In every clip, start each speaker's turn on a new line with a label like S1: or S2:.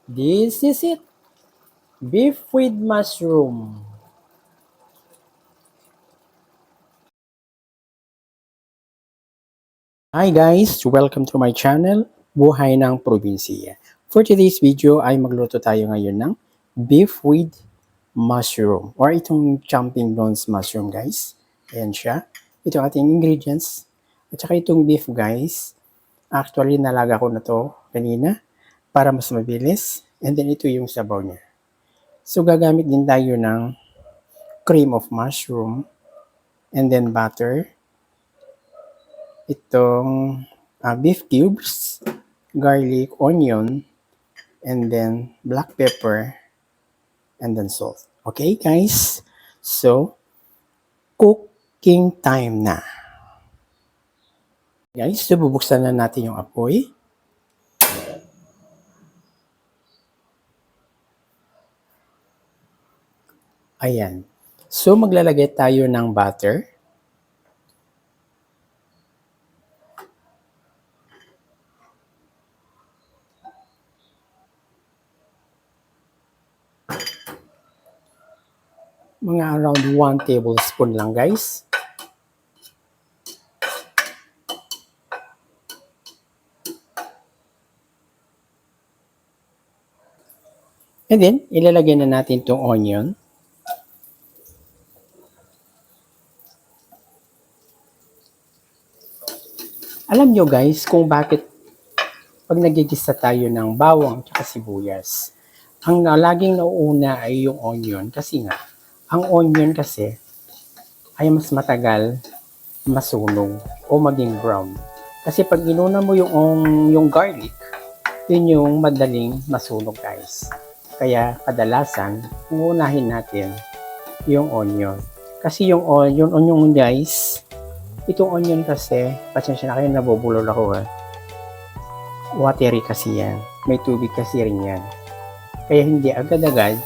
S1: This is it. Beef with mushroom. Hi guys! Welcome to my channel, Buhay ng Probinsiya. For today's video ay magluto tayo ngayon ng beef with mushroom or itong jumping bronze mushroom guys. Ayan siya. Ito ating ingredients. At saka itong beef guys. Actually nalaga ko na to kanina para mas mabilis. And then ito yung sabaw niya. So gagamit din tayo ng cream of mushroom and then butter. Itong beef cubes, garlic, onion, and then black pepper, and then salt. Okay, guys? So, cooking time na. Guys, so bubuksan na natin yung apoy. Ayan. So, maglalagay tayo ng butter. Mga around 1 tablespoon lang, guys. And then, ilalagay na natin itong onion. Alam nyo guys kung bakit pag nagigisa tayo ng bawang at sibuyas, ang laging nauuna ay yung onion kasi nga, ang onion kasi ay mas matagal masunog o maging brown. Kasi pag inuna mo yung garlic, yun yung madaling masunog guys. Kaya kadalasan, uunahin natin yung onion. Kasi yung onion guys, itong onion kasi, pasensya na kayo, nabubulol ako watery kasi yan. May tubig kasi rin yan. Kaya hindi agad-agad,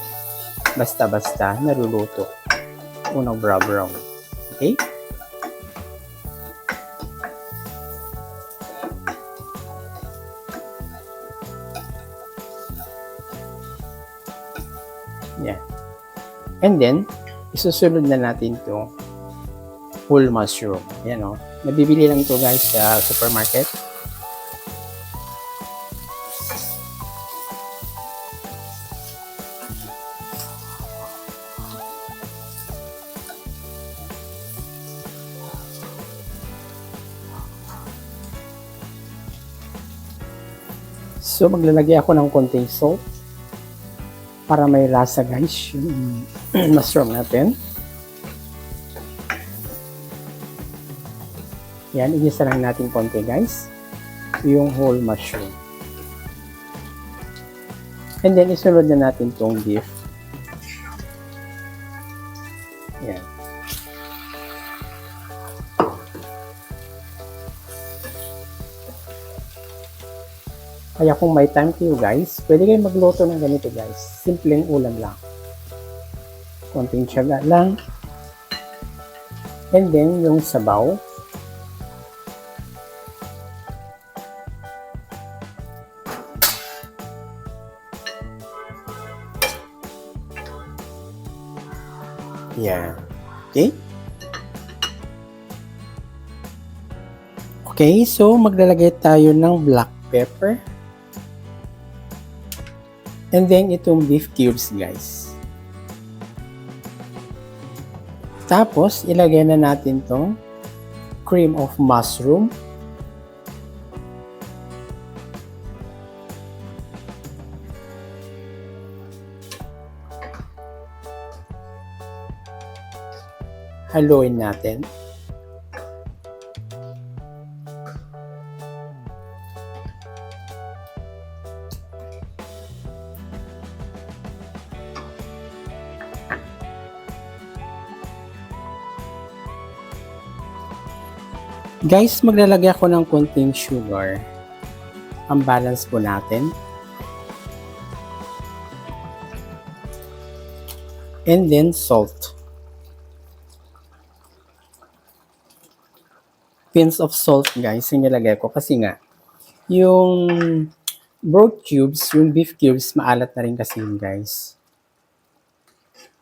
S1: basta-basta naluluto. Unang brown. Okay? Yan. And then, isusunod na natin to whole mushroom. Yan o. Nabibili lang ito guys sa supermarket. So, maglalagay ako ng konting salt para may lasa guys yung mushroom natin. Yan, igisa lang natin konti guys yung whole mushroom. And then, isunod na natin tong beef. Yan. Kaya kung may time kayo guys, pwede kayong magluto ng ganito guys. Simpleng ulam lang. Konting tiyaga lang. And then, yung sabaw. Yan. Okay? Okay, so maglalagay tayo ng black pepper. And then, itong beef cubes, guys. Tapos, ilagay na natin tong cream of mushroom. Haluin natin. Guys, maglalagay ako ng konting sugar. Ang balance po natin. And then salt. Pinch of salt guys, yung nilagay ko kasi nga yung broth cubes, yung beef cubes, maalat na rin kasi yun guys.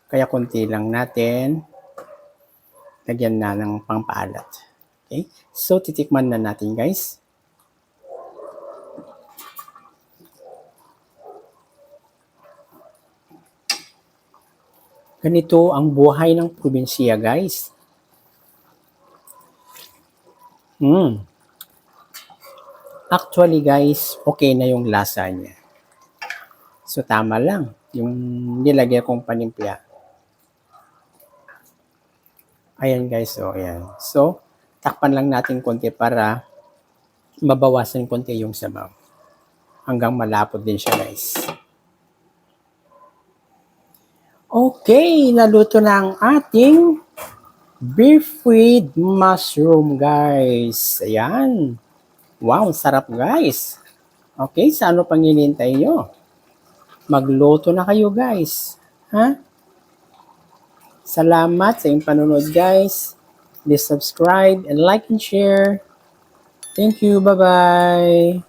S1: Kaya konti lang natin, lagyan na ng pangpaalat. Okay? So, titikman na natin guys. Ganito ang buhay ng probinsya guys. Actually guys, okay na yung lasa niya. So, tama lang. Yung nilagay kong panimpla. Ayan guys, so ayan. So, takpan lang natin konti para mabawasan konti yung sabaw. Hanggang malapot din siya guys. Okay, naluto na ang ating beef with mushroom guys. Ayan. Wow, sarap guys. Okay, sa ano pang hinihintay nyo? Magluto na kayo guys. Ha? Salamat sa inyong panonood guys. Please subscribe and like and share. Thank you. Bye-bye.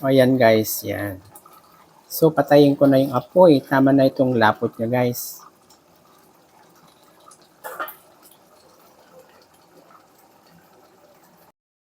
S1: Ayan guys, yan. So, patayin ko na yung apoy. Tama na itong lapot niya guys.